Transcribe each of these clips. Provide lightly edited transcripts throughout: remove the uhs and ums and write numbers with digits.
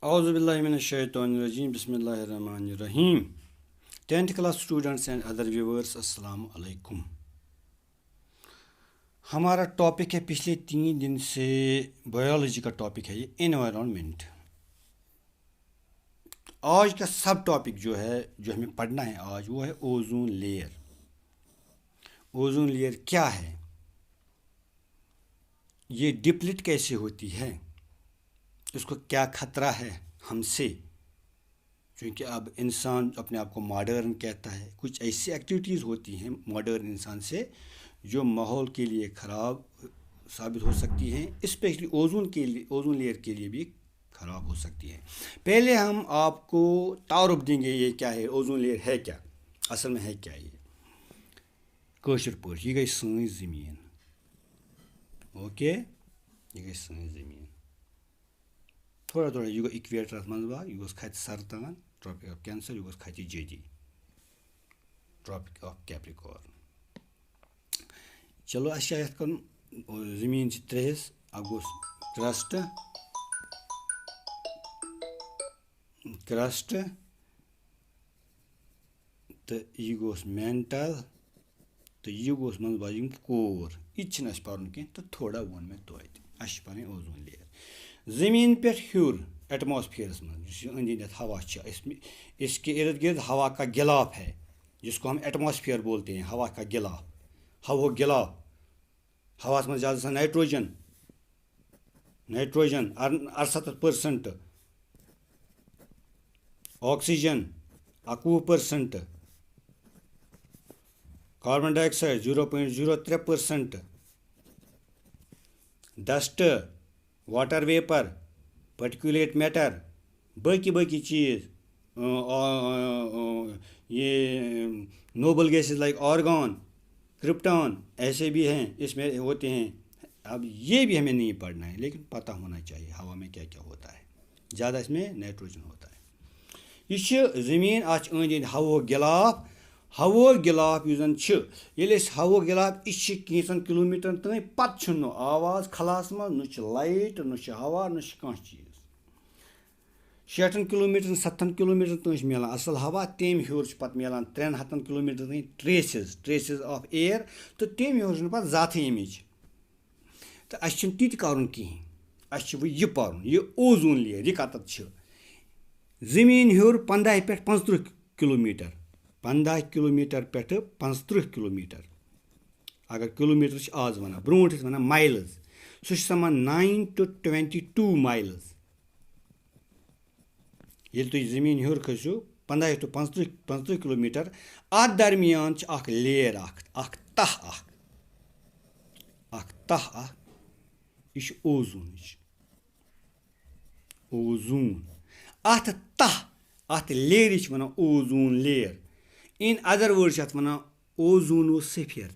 Auzubillahiminash-shaytanir-rajim. Bismillahir-rahmanir-rahim. 10th class students and other viewers, अस्सलाम alaikum. हमारा topic है पिछले 3 दिन से बायोलॉजी का टॉपिक है ये एनवायरनमेंट। आज का सब टॉपिक जो है जो हमें पढ़ना है आज वो है ओजोन लेयर। ओजोन लेयर क्या है, ये डिप्लीट कैसे होती है, इसको क्या खतरा है हमसे, क्योंकि अब इंसान अपने आप को मॉडर्न कहता है। कुछ ऐसी एक्टिविटीज़ होती हैं मॉडर्न इंसान से जो माहौल के लिए ख़राब साबित हो सकती हैं, स्पेशली ओजोन के लिए, ओजोन लेयर के लिए भी ख़राब हो सकती है। पहले हम आपको तारुफ देंगे ये क्या है, ओजोन लेयर है क्या, असल में है क्या ये कौशर पॉट। ये गई सनी ज़मीन, ओके, ये गई सनी ज़मीन। थोड़ा थोड़ा यह गो इक्वेटर मज यह खत सरतान ट्रॉपिक ऑफ कैंसर, यह खत जदी ट्रॉपिक ऑफ कैप्रिकॉर्न। चलो अस कर ज़मीन त्रेस, अ क्रस्ट क्रस्ट तो यह गोस मेंटल तो यह गोस मज बजम कोर। यह पन कह तो थोड़ा वो मे तो पे ओजोन लेयर ज़मीन पे हूर एटमॉस्फेयरस में अंद अंद हवा, इसके इर्द गिर्द हवा का गिलाफ है जिसको हम एटमॉस्फेयर बोलते हैं। हवा का गिलाफ, हवा गिलाफ, हवा में ज़्यादा nitrogen, nitrogen 68%, oxygen 21%, carbon dioxide 0.03%, dust, water vapour, particulate matter, बाकी चीज़, ये noble gases like argon, krypton, ऐसे भी हैं इसमें होते हैं। अब ये भी हमें नहीं पढ़ना है, लेकिन पता होना चाहिए हवा में क्या क्या होता है। ज़्यादा इसमें नाइट्रोजन होता है। यह ज़मीन अंद अंद हवो गिलाफ हवो गिलाफ यह कैंसन किलोमीटर तक पत् आवाज़ खलास मज न लाइट न हवा न कह चीज़। 60 किलोमीटर 70 किलोमीटर तक मिलान असल हवा, तम हूर पे मिलान 300 किलोमीटर तक ट्रेसिस ऑफ एयर, तो तम हूर पे ज़ात अमिच। तो अस ती कर कहें, अस यह पढ़ यह ओजोन लेयर यह कत ज़मीन हूर 15 पे 35 किलोमीटर, 15 किलोमीटर पे 35 किलोमीटर। अगर किलोमीटर आज वन ब्रो वन माइल्स, सह समान 9 to 22 माइल्स। ये तुम ज़मीन हूर खसो 15 to 35 किलोमीटर, अत दरमियान लेयर तह यह ओजोन अत तह अत लेयर वन ozone layer. In other word वन ओजोनोस्फीयर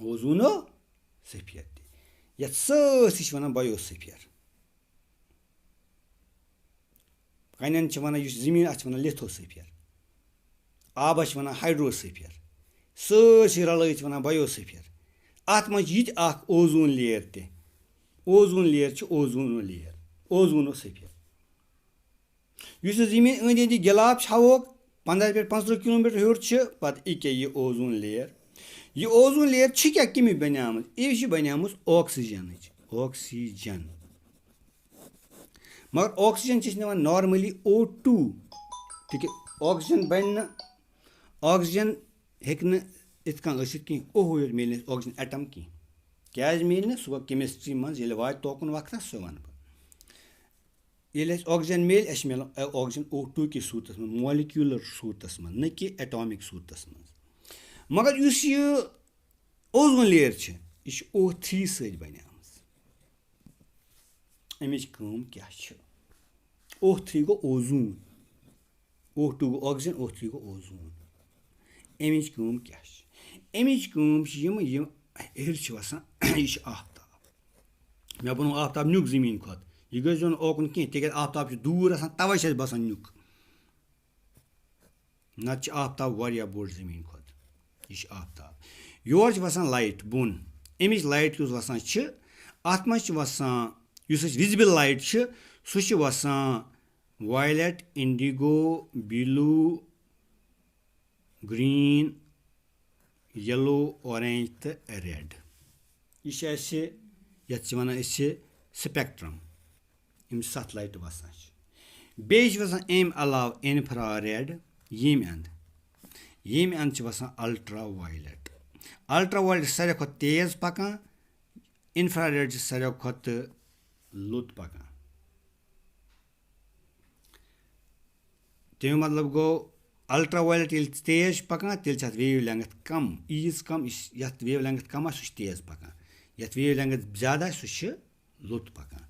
ओजोनोस्फीयर ये ससी वन बायोस्फीयर। कन वन ज़मीन अत वन लिथोस्फीयर, आबस वन हाइड्रोस्फीयर, ससी रल वन बायोस्फीयर। अत मज ozone layer ozone layer ozone layer ozonosphere. इस ज़मीन अंद अंद गिलाफ हवो 15 पे 35 किलोमीटर हूर पे यह ओजोन लेयर। यह ओजोन लेयर क्या कम बनियाम, यह बनियाम ऑक्सीजन, मगर ऑक्सीजन नान नॉर्मली O2, ठीक है। ऑक्सीजन बन ऑक्सीजन हेक्न इत कह ओह योत मिल ऑक्सीजन एटम कह क्या मिल सह केमिस्ट्री मज वा तोकुन वक्त सह वन ये ऑक्सीजन मिल मिल ऑक्सीजन O2 की सूरत में, मॉलिक्यूलर सूरत में, न कि एटॉमिक सूरत में। मगर इस ओजोन लेयर यह O3 सत बनियाम। अमिच क्या O3 गो ओजोन, O2 गो ऑक्सीजन, O3 गो ओजोन। अमिच क्या अमिच एहर वसान यह आफ्ताब। मे बनो आफ्ताब नुक ज़मीन खुद, यह गो ओकुन कह तिक आफ्ताब दूर आसान, तवे बसान नुक। नत आफ्ताब वारिया बोड़ ज़मीन खुद, यह आफ्ताब। योर वसान लाइट बोन, अमिच लाइट वसान अत मज वसान विजिबल लाइट सु छ वसान violet indigo blue green yellow orange तो रेड यह वन स्पेक्ट्रम यम 7 लाइट वसान बेस वसान अम अलाव इन्फ्रा रेड यम अंद वसान अल्ट्रा वायलेट सारे खो तेज पकान इन्फ्रा रेड सारे खो लुत पकान तमें मतलब गो अल्ट्रा वायलेट ये तेज पकान तेल वेव लेंथ कम कम ये वेव लेंथ कम सह तेज पकान ये वेव लेंथ ज़्यादा सह लुत पकान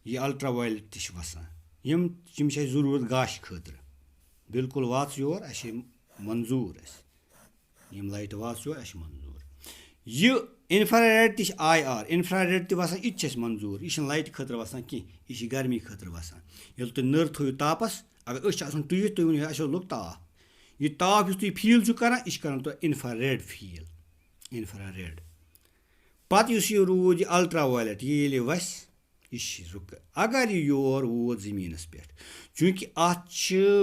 यह अल्ट्रा वायलेट तह वसान यम जरूरत गाश खतर बिल्कुल वाच योर मंजूर यम लाइट वाच योर मंजूर यह इन्फ्रारेड तह IR इन्फ्रारेड तह वसान यह मंजूर यह लाइट खतर वसान कह यह गर्मी खतर वसान ये तुम नर थो तापस अगर टुत तुम वो लोग ताप यह ताप तुम फील कर यह इन्फ्रारेड फील इन्फ्रारेड पत यह रूद यह अल्ट्रा वायलेट ये वस यह रुक अगर यह योर वोत जमीनस पे चूँकि अत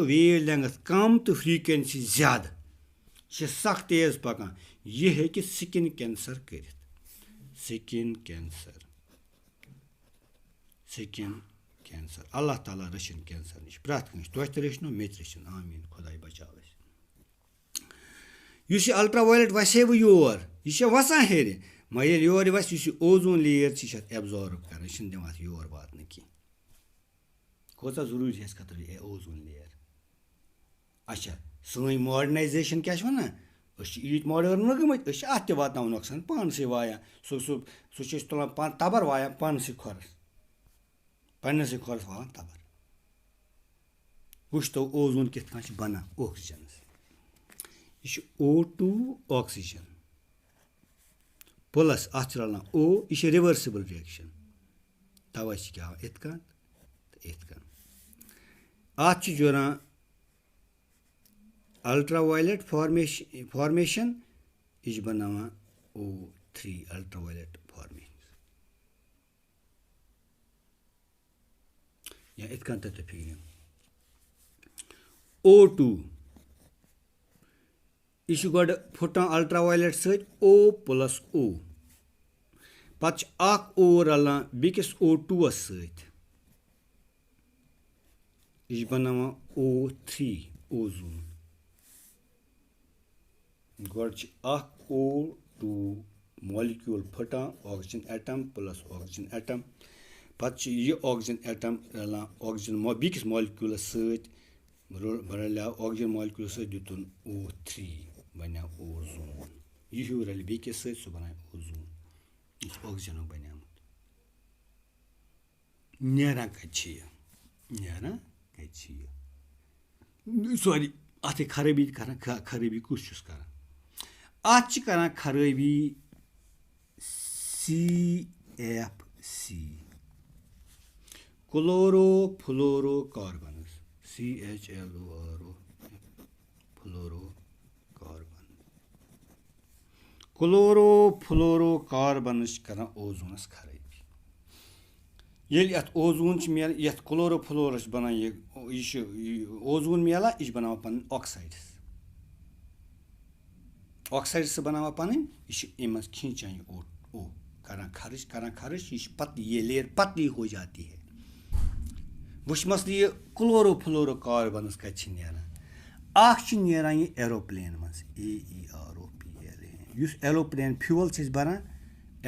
वेव लेंथ कम तो फ्रीक्वेंसी ज़्यादा यह सख तेज पकान यह हेकि स्किन कैंसर कर स्किन कैंसर अल्लाह ताला रचिन कैंसर नश प्रत कंस तुह तो रचनो मे रचिन आमीन खुदाई बचाव यह अल्ट्रा वायलेट वसे वो योर यह वसान हेर मगर ये योर वस ओजोन लेयर एब्जॉर्ब कर दिवान योर वातन कह कोता जरूरी खतर ओजोन लेयर अच्छा सही मॉडर्नाइजेशन क्या वन ईट मॉडर्न गमत अत वात नुकसान पान से वाया सह तुलान तबर वाया पान से खोरस पन्नस खोरस वालान तबर वुच तो ओजोन कित बना ऑक्सीजन यह O2 ऑक्सीजन प्लस अत रलान O यह रिवर्सिबल रिएक्शन तवे क्या इत अत जुरान अल्ट्रा वायलेट फॉर्मेशन यह बनावान O3 अल्ट्रा वायलेट फॉर्मेशन या इत फिर O2 यह गोड फुटान अल्ट्रा वायलेट O + O पत O रलान बेकिस O2 यह बनावान O3 ओजोन गोड O2 मॉलिक्यूल फुटान ऑक्सीजन एटम + ऑक्सीजन एटम पत यह ऑक्सीजन एटम रलान ऑक्सीजन बेकिस मॉलिक्यूलस रलिया ऑक्सीजन मॉलिक्यूल दुतन O3 बना ओजोन यह रल बेकिस सह बना ओजोन यह ऑक्सीजन बनियामत नेरान कत सॉरी अत खराबी खराबी कुछ कर अत खराबी CFC क्लोरोफ्लोरोकार्बन CHLORO क्लोरोफ्लोरोकार्बन कर ओजोनस खराबी ये ओजोन मिल ये क्लोरोफ्लोरस बना यह ओजोन मिला यह बना पन ऑक्साइड्स बना पन यह खींचान ओ करान खर्च यह पत ये लेयर पतली हो जाती है वुच मसल यह क्लोरोफ्लोरोकार्बन कत नेरान यह एरोप्लेन मज AEROPLAN एरोप्लेन फ्यूल बनान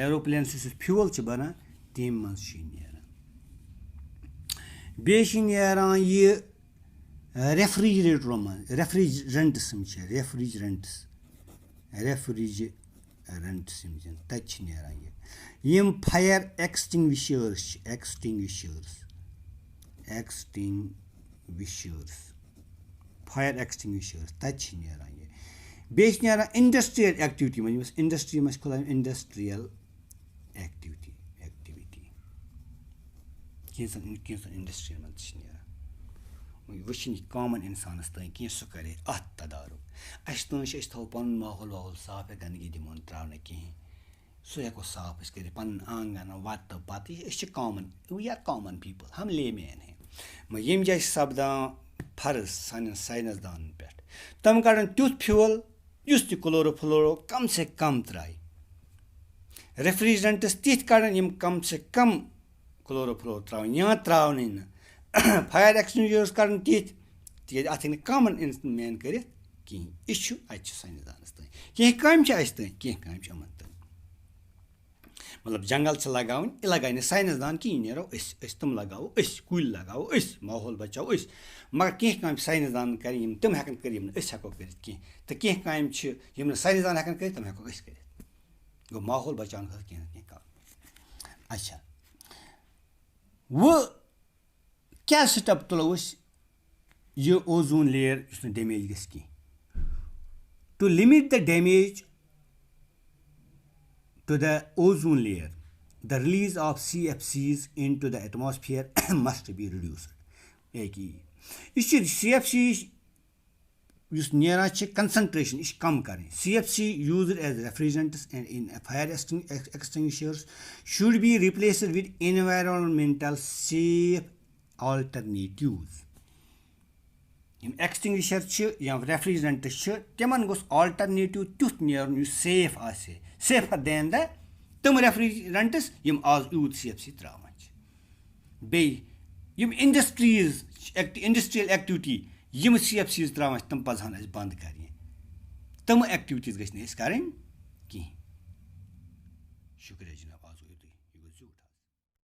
एरोप्लेन फ्यूल बनान तम मज नेरान यह रेफ्रिजरेटरों मज रेफ्रिजरेंट्स तत नेरान यह फायर एक्सटिंग्विशर्स फायर एक्सटिंग्विशर्स तत नेरान यह बेस नेरान इंडस्ट्रियल एक्टिविटी मज इंडस्ट्री मज खुला इंडस्ट्रियल एक्टिविटी कैंसन इंडस्ट्री मज नेरान वुन कॉमन इंसानस तक कह सह करे अत तदारुक अस थो पन माहौल वाहौल साफ गंदगी दिमो त्रावन कहें सो हेको साफ कर पन आंगन वत पत common we are common people हम लेमैन हैं मगर यम जाए सपदान फर्ज सान साइंसदान पे तम कड़न तुथ फ्यूल उस क्लोरोफ्लोरो कम से कम त्राय रेफ्रिजरेंटस तिथ कड़न यम कम से कम क्लोरोफ्लोरो त्रावन या त्रावन न फायर एक्सटिंग्विशर्स कड़न तिथ तिज अथ कॉमन मैन कर कहीं यह साइंसदानस तन कह काम तन कह काम यमन तन मतलब जंगल से लगावन यह लगाए साइंसदान कि नो तुम लगाओ कुल लगाओ माहौल बचाओ मगर कह काम साइंसदान कर तम हेकन कर हेको कर तो कह काम साइंसदान हेकन कर तम हेको कर गो माहौल बचाने कह ना कह काम अच्छा वो क्या स्टेप तुलो यह ओजोन लेयर डैमेज गस कह to limit the damage to the ozone layer, the release of CFCs into the atmosphere must be reduced. CFC concentration is कम करें. CFC used as refrigerants and in fire extinguishers should be replaced with environmental safe alternatives. Extinguisher या refrigerant तिमन गोस alternative तुथ नीर safe आसे safer than the तम refrigerants यम आज youth CFC त्रावान बे यम industrial activity यम CFCs त्रावान तम पजहन अस बंद करने तम एक्टिविटीज गछ न अस करन कहीं शुक्रिया।